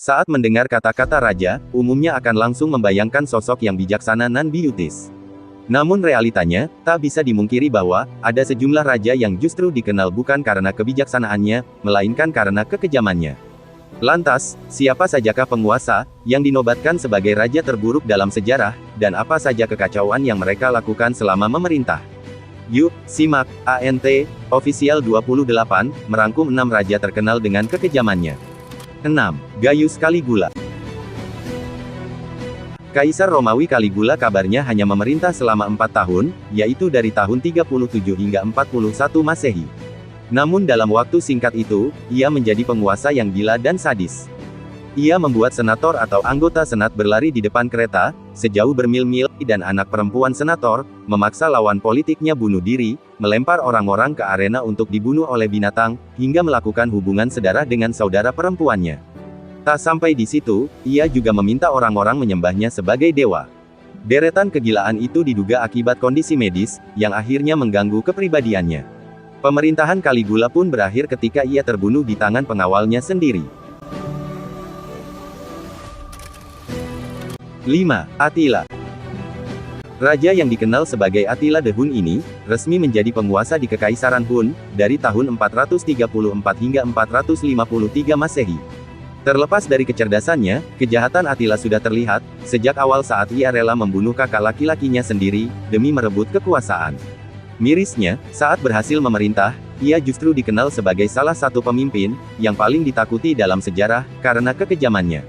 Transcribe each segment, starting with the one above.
Saat mendengar kata-kata raja, umumnya akan langsung membayangkan sosok yang bijaksana nan biyutis. Namun realitanya, tak bisa dimungkiri bahwa, ada sejumlah raja yang justru dikenal bukan karena kebijaksanaannya, melainkan karena kekejamannya. Lantas, siapa sajakah penguasa, yang dinobatkan sebagai raja terburuk dalam sejarah, dan apa saja kekacauan yang mereka lakukan selama memerintah? Yuk, simak, ANT, Official 28, merangkum 6 raja terkenal dengan kekejamannya. 6. Gaius Caligula. Kaisar Romawi Caligula kabarnya hanya memerintah selama 4 tahun, yaitu dari tahun 37 hingga 41 Masehi. Namun dalam waktu singkat itu, ia menjadi penguasa yang gila dan sadis. Ia membuat senator atau anggota senat berlari di depan kereta, sejauh bermil-mil, dan anak perempuan senator, memaksa lawan politiknya bunuh diri, melempar orang-orang ke arena untuk dibunuh oleh binatang, hingga melakukan hubungan sedarah dengan saudara perempuannya. Tak sampai di situ, ia juga meminta orang-orang menyembahnya sebagai dewa. Deretan kegilaan itu diduga akibat kondisi medis, yang akhirnya mengganggu kepribadiannya. Pemerintahan Caligula pun berakhir ketika ia terbunuh di tangan pengawalnya sendiri. 5. Attila. Raja yang dikenal sebagai Attila the Hun ini, resmi menjadi penguasa di Kekaisaran Hun, dari tahun 434 hingga 453 Masehi. Terlepas dari kecerdasannya, kejahatan Attila sudah terlihat, sejak awal saat ia rela membunuh kakak laki-lakinya sendiri, demi merebut kekuasaan. Mirisnya, saat berhasil memerintah, ia justru dikenal sebagai salah satu pemimpin, yang paling ditakuti dalam sejarah, karena kekejamannya.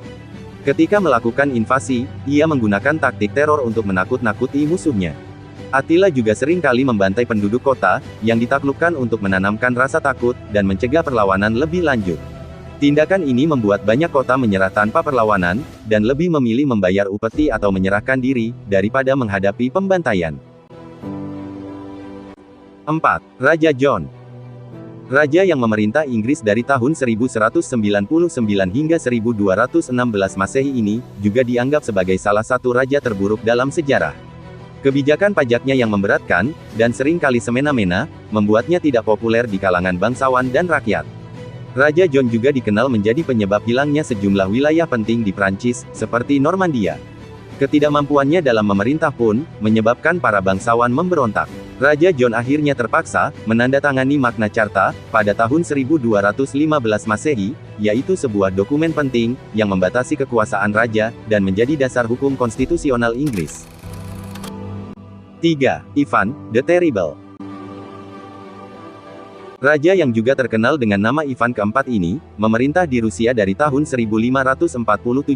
Ketika melakukan invasi, ia menggunakan taktik teror untuk menakut-nakuti musuhnya. Attila juga sering kali membantai penduduk kota, yang ditaklukkan untuk menanamkan rasa takut, dan mencegah perlawanan lebih lanjut. Tindakan ini membuat banyak kota menyerah tanpa perlawanan, dan lebih memilih membayar upeti atau menyerahkan diri, daripada menghadapi pembantaian. 4. Raja John. Raja yang memerintah Inggris dari tahun 1199 hingga 1216 Masehi ini, juga dianggap sebagai salah satu raja terburuk dalam sejarah. Kebijakan pajaknya yang memberatkan, dan sering kali semena-mena, membuatnya tidak populer di kalangan bangsawan dan rakyat. Raja John juga dikenal menjadi penyebab hilangnya sejumlah wilayah penting di Prancis, seperti Normandia. Ketidakmampuannya dalam memerintah pun, menyebabkan para bangsawan memberontak. Raja John akhirnya terpaksa, menandatangani Magna Carta, pada tahun 1215 Masehi, yaitu sebuah dokumen penting, yang membatasi kekuasaan raja, dan menjadi dasar hukum konstitusional Inggris. 3. Ivan the Terrible. Raja yang juga terkenal dengan nama Ivan keempat ini, memerintah di Rusia dari tahun 1547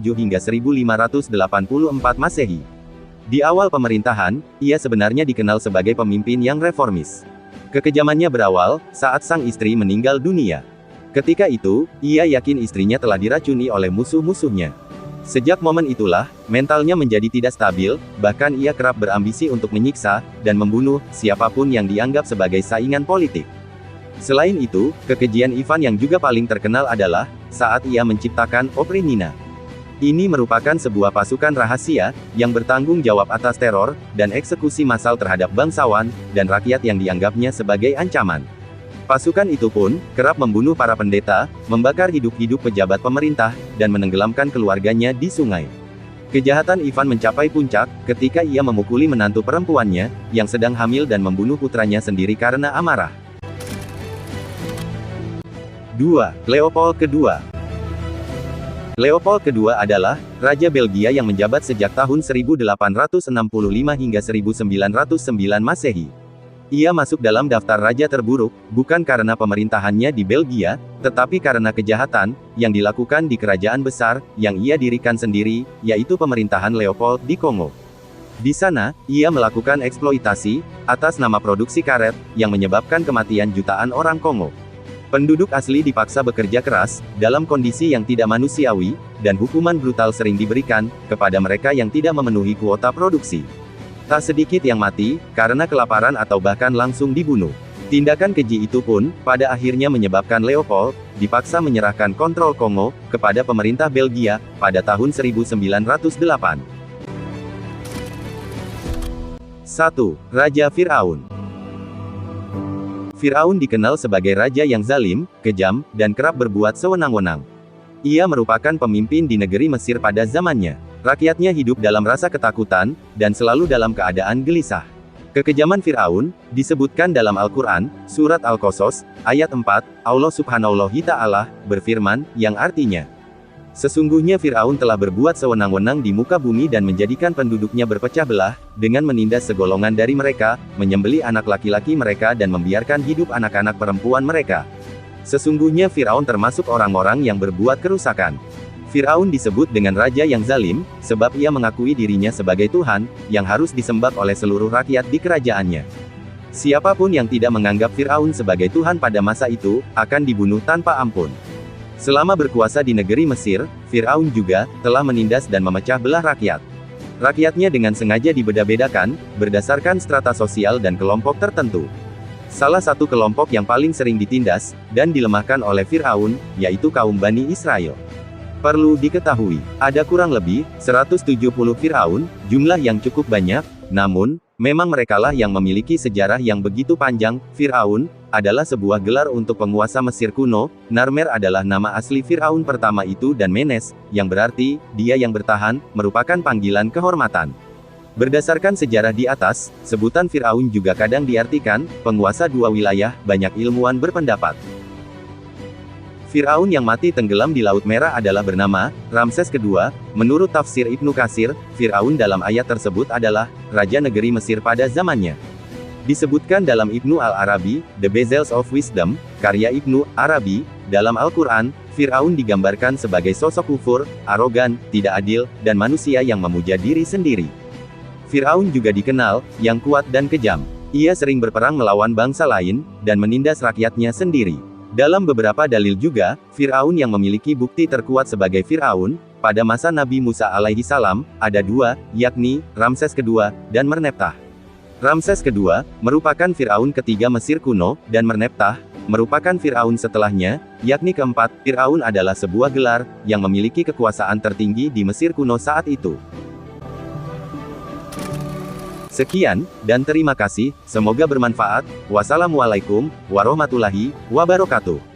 hingga 1584 Masehi. Di awal pemerintahan, ia sebenarnya dikenal sebagai pemimpin yang reformis. Kekejamannya berawal, saat sang istri meninggal dunia. Ketika itu, ia yakin istrinya telah diracuni oleh musuh-musuhnya. Sejak momen itulah, mentalnya menjadi tidak stabil, bahkan ia kerap berambisi untuk menyiksa, dan membunuh, siapapun yang dianggap sebagai saingan politik. Selain itu, kekejian Ivan yang juga paling terkenal adalah, saat ia menciptakan Oprichnina. Ini merupakan sebuah pasukan rahasia, yang bertanggung jawab atas teror, dan eksekusi massal terhadap bangsawan, dan rakyat yang dianggapnya sebagai ancaman. Pasukan itu pun, kerap membunuh para pendeta, membakar hidup-hidup pejabat pemerintah, dan menenggelamkan keluarganya di sungai. Kejahatan Ivan mencapai puncak, ketika ia memukuli menantu perempuannya, yang sedang hamil dan membunuh putranya sendiri karena amarah. 2. Leopold II. Leopold II adalah Raja Belgia yang menjabat sejak tahun 1865 hingga 1909 Masehi. Ia masuk dalam daftar raja terburuk, bukan karena pemerintahannya di Belgia, tetapi karena kejahatan yang dilakukan di kerajaan besar yang ia dirikan sendiri, yaitu pemerintahan Leopold di Kongo. Di sana, ia melakukan eksploitasi atas nama produksi karet yang menyebabkan kematian jutaan orang Kongo. Penduduk asli dipaksa bekerja keras, dalam kondisi yang tidak manusiawi, dan hukuman brutal sering diberikan, kepada mereka yang tidak memenuhi kuota produksi. Tak sedikit yang mati, karena kelaparan atau bahkan langsung dibunuh. Tindakan keji itu pun, pada akhirnya menyebabkan Leopold, dipaksa menyerahkan kontrol Kongo, kepada pemerintah Belgia, pada tahun 1908. 1. Raja Firaun. Firaun dikenal sebagai raja yang zalim, kejam, dan kerap berbuat sewenang-wenang. Ia merupakan pemimpin di negeri Mesir pada zamannya. Rakyatnya hidup dalam rasa ketakutan, dan selalu dalam keadaan gelisah. Kekejaman Fir'aun, disebutkan dalam Al-Quran, Surat Al-Qasas, ayat 4, Allah Subhanahu wa Ta'ala, berfirman, yang artinya, sesungguhnya Fir'aun telah berbuat sewenang-wenang di muka bumi dan menjadikan penduduknya berpecah belah, dengan menindas segolongan dari mereka, menyembelih anak laki-laki mereka dan membiarkan hidup anak-anak perempuan mereka. Sesungguhnya Fir'aun termasuk orang-orang yang berbuat kerusakan. Fir'aun disebut dengan raja yang zalim, sebab ia mengakui dirinya sebagai Tuhan, yang harus disembah oleh seluruh rakyat di kerajaannya. Siapapun yang tidak menganggap Fir'aun sebagai Tuhan pada masa itu, akan dibunuh tanpa ampun. Selama berkuasa di negeri Mesir, Fir'aun juga telah menindas dan memecah belah rakyat. Rakyatnya dengan sengaja dibeda-bedakan, berdasarkan strata sosial dan kelompok tertentu. Salah satu kelompok yang paling sering ditindas, dan dilemahkan oleh Fir'aun, yaitu kaum Bani Israel. Perlu diketahui, ada kurang lebih 170 Fir'aun, jumlah yang cukup banyak, namun, memang merekalah yang memiliki sejarah yang begitu panjang. Fir'aun adalah sebuah gelar untuk penguasa Mesir kuno. Narmer adalah nama asli Fir'aun pertama itu dan Menes, yang berarti, dia yang bertahan, merupakan panggilan kehormatan. Berdasarkan sejarah di atas, sebutan Fir'aun juga kadang diartikan, penguasa dua wilayah. Banyak ilmuwan berpendapat Fir'aun yang mati tenggelam di Laut Merah adalah bernama Ramses II. Menurut tafsir Ibnu Katsir, Fir'aun dalam ayat tersebut adalah raja negeri Mesir pada zamannya. Disebutkan dalam Ibnu Al-Arabi, The Bezels of Wisdom, karya Ibnu Arabi, dalam Al-Quran, Fir'aun digambarkan sebagai sosok kufur, arogan, tidak adil, dan manusia yang memuja diri sendiri. Fir'aun juga dikenal, yang kuat dan kejam. Ia sering berperang melawan bangsa lain, dan menindas rakyatnya sendiri. Dalam beberapa dalil juga, Fir'aun yang memiliki bukti terkuat sebagai Fir'aun, pada masa Nabi Musa alaihi salam, ada dua, yakni, Ramses II, dan Merneptah. Ramses II, merupakan Fir'aun ketiga Mesir kuno, dan Merneptah, merupakan Fir'aun setelahnya, yakni keempat. Fir'aun adalah sebuah gelar, yang memiliki kekuasaan tertinggi di Mesir kuno saat itu. Sekian, dan terima kasih, semoga bermanfaat. Wassalamualaikum warahmatullahi wabarakatuh.